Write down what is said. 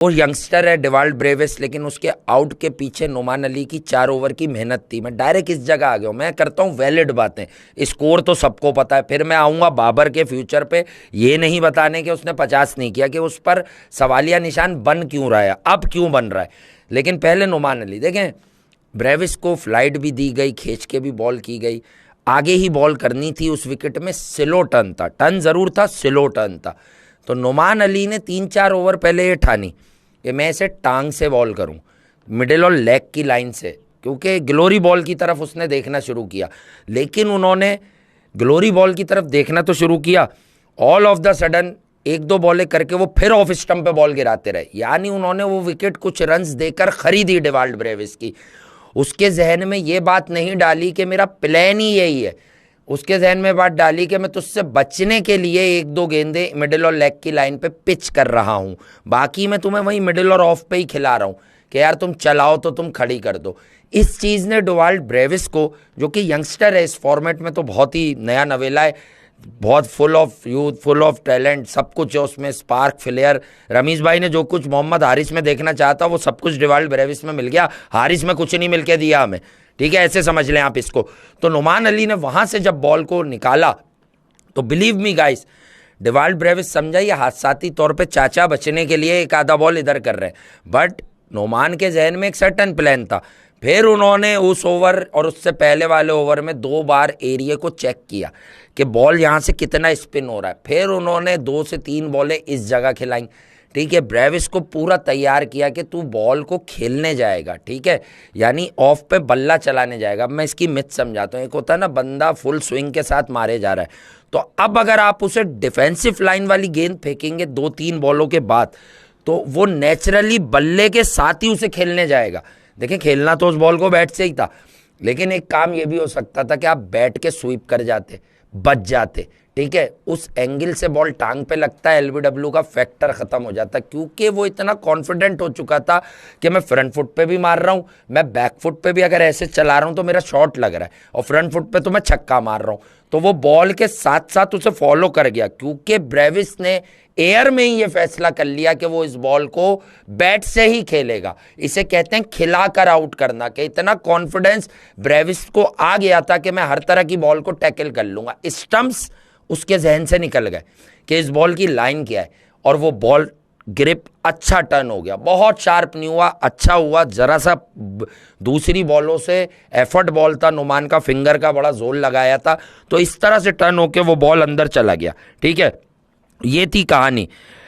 वो यंगस्टर है Dewald Brevis, लेकिन उसके आउट के पीछे नुमान अली की 4 ओवर की मेहनत थी। मैं डायरेक्ट इस जगह आ गया हूँ, मैं करता हूँ वैलिड बातें। स्कोर तो सबको पता है, फिर मैं आऊँगा बाबर के फ्यूचर पे, ये नहीं बताने कि उसने 50 नहीं किया, कि उस पर सवालिया निशान बन क्यों रहा है, अब क्यों बन रहा है। लेकिन पहले नुमान अली देखें, ब्रेविस को फ्लाइट भी दी गई, खींच के भी बॉल की गई, आगे ही बॉल करनी थी। उस विकेट में स्लो टर्न था, टर्न ज़रूर था, स्लो टर्न था। तो नुमान अली ने 3-4 ओवर पहले ये ठानी कि मैं इसे टांग से बॉल करूं, मिडिल और लेग की लाइन से, क्योंकि ग्लोरी बॉल की तरफ उसने देखना शुरू किया। लेकिन उन्होंने ग्लोरी बॉल की तरफ देखना तो शुरू किया, ऑल ऑफ द सडन 1-2 बॉलें करके वो फिर ऑफ स्टंप पे बॉल गिराते रहे। यानी उन्होंने वो विकेट कुछ रन्स देकर खरीदी डिवाल्ड ब्रेविस की। उसके जहन में ये बात नहीं डाली कि मेरा प्लान ही यही है, उसके जहन में बात डाली कि मैं तुझसे बचने के लिए 1-2 गेंदे मिडिल और लेग की लाइन पे पिच कर रहा हूं, बाकी मैं तुम्हें वहीं मिडिल और ऑफ पे ही खिला रहा हूं कि यार तुम चलाओ तो तुम खड़ी कर दो। इस चीज़ ने डिवाल्ड ब्रेविस को, जो कि यंगस्टर है, इस फॉर्मेट में तो बहुत ही नया नवेला है, बहुत full of youth, full of talent, सब कुछ है उसमें, स्पार्क, फ्लेयर। रमीज भाई ने जो कुछ मोहम्मद हारिस में देखना चाहता वो सब कुछ डिवाल्ड ब्रेविस में मिल गया, हारिस में कुछ नहीं मिल के दिया हमें, ठीक है, ऐसे समझ लें आप इसको। तो नुमान अली ने वहां से जब बॉल को निकाला तो believe me guys, Dewald Brevis समझा ये हादसाती तौर पे चाचा बचने के लिए एक आधा बॉल इधर कर रहे हैं, बट नुमान के जहन में एक सर्टन प्लान था। फिर उन्होंने उस ओवर और उससे पहले वाले ओवर में 2 बार एरिया को चेक किया कि बॉल यहाँ से कितना स्पिन हो रहा है। फिर उन्होंने 2 से 3 बॉलें इस जगह खिलाई, ठीक है, ब्रेविस को पूरा तैयार किया कि तू बॉल को खेलने जाएगा, ठीक है, यानी ऑफ पे बल्ला चलाने जाएगा। अब मैं इसकी मिथ समझाता हूँ। एक होता है ना, बंदा फुल स्विंग के साथ मारे जा रहा है, तो अब अगर आप उसे डिफेंसिव लाइन वाली गेंद फेंकेंगे 2-3 बॉलों के बाद, तो वो नेचुरली बल्ले के साथ ही उसे खेलने जाएगा। देखिए, खेलना तो उस बॉल को बैट से ही था, लेकिन एक काम ये भी हो सकता था कि आप बैट के स्वीप कर जाते, बच जाते, ठीक है, उस एंगल से बॉल टांग पे लगता है, एलबीडब्ल्यू का फैक्टर खत्म हो जाता, क्योंकि वो इतना कॉन्फिडेंट हो चुका था कि मैं फ्रंट फुट पे भी मार रहा हूं, मैं बैक फुट पे भी अगर ऐसे चला रहा हूं तो मेरा शॉट लग रहा है, और फ्रंट फुट पे तो मैं छक्का मार रहा हूं। तो वो बॉल के साथ साथ उसे फॉलो कर गया, क्योंकि ब्रेविस ने एयर में ही ये फैसला कर लिया कि वो इस बॉल को बैट से ही खेलेगा। इसे कहते हैं खिलाकर आउट करना, कि इतना कॉन्फिडेंस ब्रेविस को आ गया था कि मैं हर तरह की बॉल को टैकल कर लूंगा। स्टंप्स उसके जहन से निकल गए कि इस बॉल की लाइन क्या है, और वो बॉल ग्रिप अच्छा टर्न हो गया, बहुत शार्प नहीं हुआ, अच्छा हुआ, जरा सा दूसरी बॉलों से एफर्ट बॉल था, नुमान का फिंगर का बड़ा जोर लगाया था, तो इस तरह से टर्न होके वो बॉल अंदर चला गया, ठीक है। ये थी कहानी।